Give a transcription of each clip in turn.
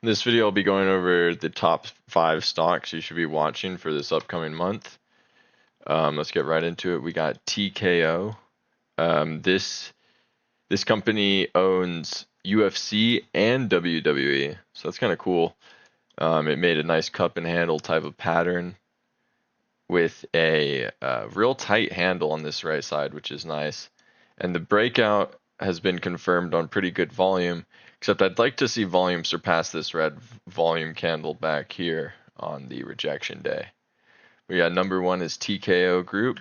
In this video, I'll be going over the top 5 stocks you should be watching for this upcoming month. Let's get right into it. We got TKO. This company owns UFC and WWE, so that's kind of cool. It made a nice cup and handle type of pattern with a real tight handle on this right side, which is nice. And the breakout has been confirmed on pretty good volume, except I'd like to see volume surpass this red volume candle back here on the rejection day. We got number 1 is TKO Group.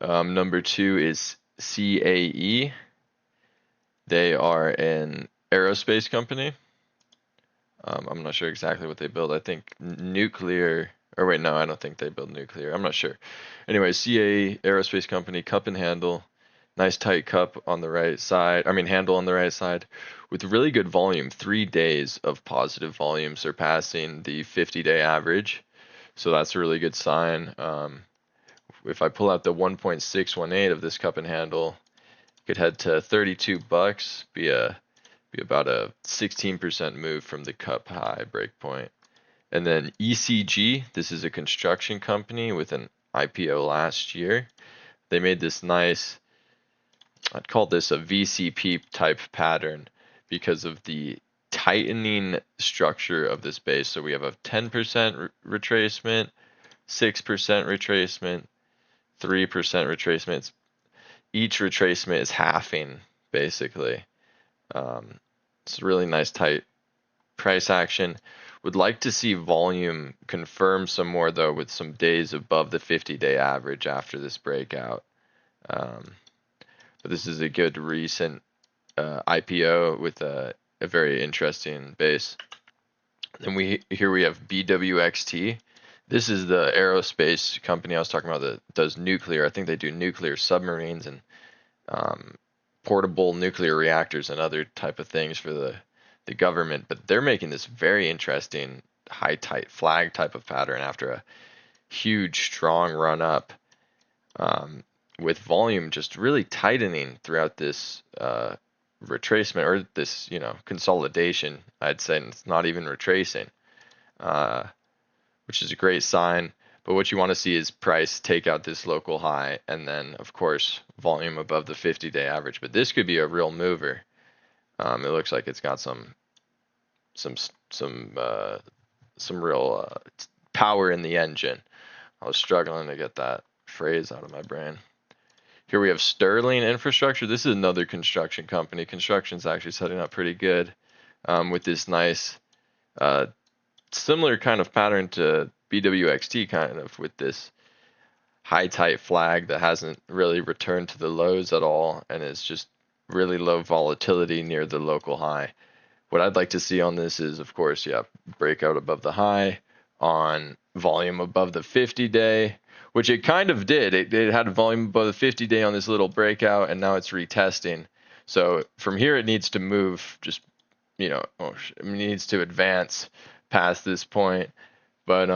Number 2 is CAE. They are an aerospace company. I'm not sure exactly what they build. I think nuclear, or wait, no, I don't think they build nuclear. I'm not sure. Anyway, CAE aerospace company, cup and handle. Nice tight cup on the right side. I mean, handle on the right side with really good volume. 3 days of positive volume surpassing the 50-day average. So that's a really good sign. If I pull out the 1.618 of this cup and handle, it could head to $32, be about a 16% move from the cup high breakpoint. And then ECG, this is a construction company with an IPO last year. They made this nice, I'd call this a VCP type pattern because of the tightening structure of this base. So we have a 10% retracement, 6% retracement, 3% retracement. Each retracement is halving, basically. It's a really nice tight price action. Would like to see volume confirm some more, though, with some days above the 50-day average after this breakout. But this is a good recent IPO with a very interesting base. Then here we have BWXT. This is the aerospace company I was talking about that does nuclear. I think they do nuclear submarines and portable nuclear reactors and other type of things for the government. But they're making this very interesting high tight flag type of pattern after a huge strong run up, with volume just really tightening throughout this retracement, or this consolidation. I'd say it's not even retracing, which is a great sign. But what you want to see is price take out this local high, and then of course volume above the 50-day average. But this could be a real mover. It looks like it's got some real power in the engine. I was struggling to get that phrase out of my brain. Here we have Sterling Infrastructure. This is another construction company. Construction's actually setting up pretty good, with this nice similar kind of pattern to BWXT, kind of with this high tight flag that hasn't really returned to the lows at all, and it's just really low volatility near the local high. What I'd like to see on this is, of course, breakout above the high on volume above the 50-day, which it kind of did. It had a volume above the 50-day on this little breakout, and now it's retesting. So from here, it needs to move, just, it needs to advance past this point. But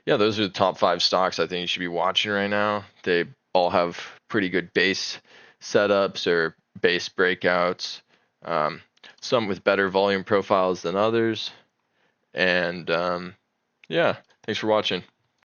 those are the top 5 stocks I think you should be watching right now. They all have pretty good base setups or base breakouts. Some with better volume profiles than others. And thanks for watching.